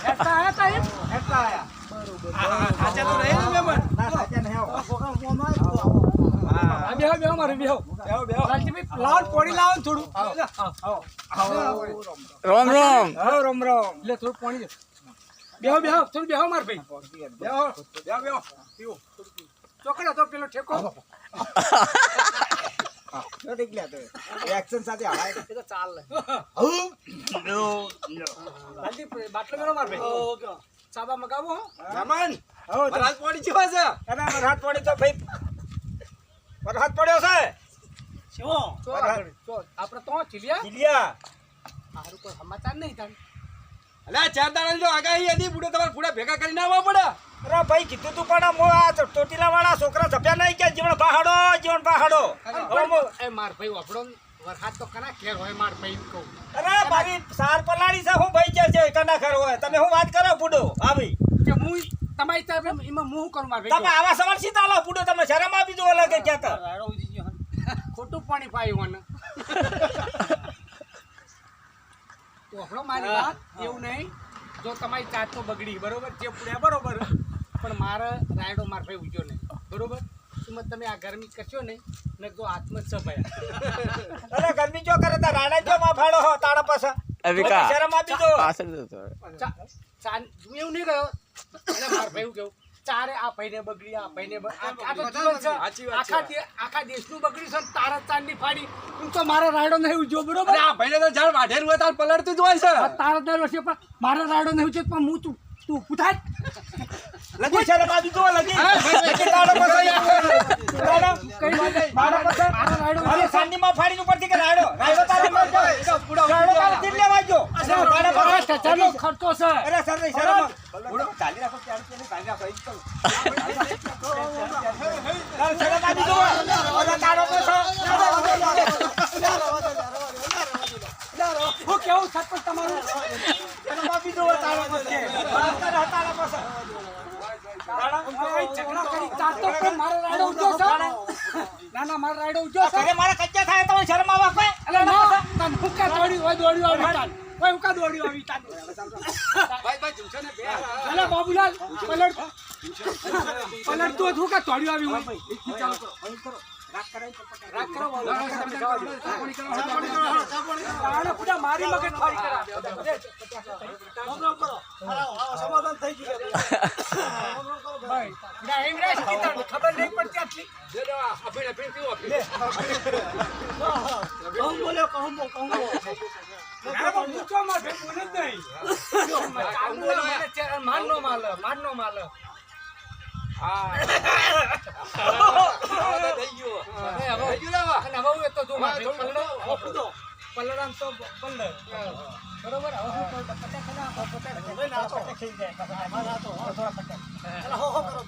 હેડતા આયા તા એમ હેડતા આયા બરોબર સાચા તો રહે ને મેમન ના સાચા નહીં આવો આ બેહો મારે બેહો લાલજીભાઈ લાવ પોણી લાવો ને થોડું રોમ રોમ રામ રામ એટલે થોડું પોણી બેહો થોડું બેહો માર ભાઈ બેહો પીવો ચોકડા તો પેલો ઠેકો તો દેખ લે તો એક્શન સાથે હલાય એ તો ચાલ લે લાલજી બાટલો મેળો માર ભાઈ સાબા મગાવો હો મેમન હો રાત પડી છે વાસે અને વરસાદ પડે તો ભાઈ વરસાદ પડ્યો છે ચો આપણે તો ચીલિયા જીલિયા સારું કોઈ સમાચાર નહીં થાય અલે ચાર દાડા જો આગાહી હતી બુડો તમારે પૂરા ભેગા કરીને આવવા પડે અરે ભાઈ કીધું તું પણ મો આ ચોટીલા વાળા છોકરા જપ્યા નહીં કે જીવન પહાડો એ માર ભાઈ વાપડો વરસાદ તો કના કેર હોય માર ભાઈ કહું અરે મારી સાર પલાડી છે હું ભાઈ છે કના ખર હોય તમે હું વાત કરો બુડો આવી કે હું તમારી તરફ એમાં હું કરું માર તમે ભાઈ આવા સવાલ સીધા લો બુડો તમે શરમ આપી દો લાગે ક્યાં ખોટું પાણી પાયું મને તો આપણો મારી વાત એવું નહીં જો તમારી ચાટ તો બગડી બરોબર જે પૂર્યા બરોબર પણ મારે રાયડો માર ભાઈ ઉજ્યો નહીં બરોબર એમાં તમે આ ગરમી કરશો ને ને તો આત્મ જ સભાયા અરે ગરમી જો કરે તો રાણા જો માં ફાડો હો તાળા પાછા અવિકા શરમ આપી દો પાછળ જતો રહે. હું એવું નહીં ગયો એટલે માર ભાઈ કેવું ચારે આ ભાઈને બગડી આ ભાઈને આ તો જીવન છે. સાચી વાત છે. આખા દેશનું બગડી છે ને તારા ચાંદની ફાડી તું તો મારો રાયડો નહીં ઉજ્યો બરોબર અરે આ ભાઈને તો જાણ વાઢેર હોય તાર પલળતું જ હોય છે આ તારા દર વર્ષે પણ મારો રાયડો નહીં ઉજ્યો પણ હું તું પૂછાય લગી શરમ આપી દો લગી તાળો પાછા મારો પાછા અરે સાંડી માં ફાડી ઉપરથી કે રાયડો તારા માં રાયડો તારા દિલ લેવા જો રાયડો પાછા ચાલો ખર્ચો છે અરે સર નહીં શરમ ચાલી રાખો ચાલી ચાલી રાખો શરમ આપી દો અરે તાળો પાછા હું કેવું સરપંચ તમારું શરમ આપી દો તાળો પાછા તાળો પાછા ઝઘડા કરી ચાલતો પણ મારો રાયડો ઉજ્યો છે ના મારો રાયડો ઉજ્યો છે અરે મારા કચ્ચા થાય તો શરમ આવે કોઈ એટલે ના તને હું કા દોડ્યું હોય દોડ્યું આવી તાન ઓય હું કા દોડ્યું આવી તાન ભાઈ જુમશે ને બે અલા બાબુલાલ પલટ તો હું કા દોડ્યું આવી હોય રાગ કરો બાબુલાલ પૂરા મારી મગજ ફાડી કરા સમાધાન થઈ ગયું ભાઈ ના એમ રે ખબર નહીં પડતી આટલી દે દો આપીને પીવો ના હું તો માં બોલે જ નહીં માનનો માલ હા થઈ ગયો અને હવે હું તો જો પલ્લડામ તો પલ્લર બરોબર હવે હું 50 ના 50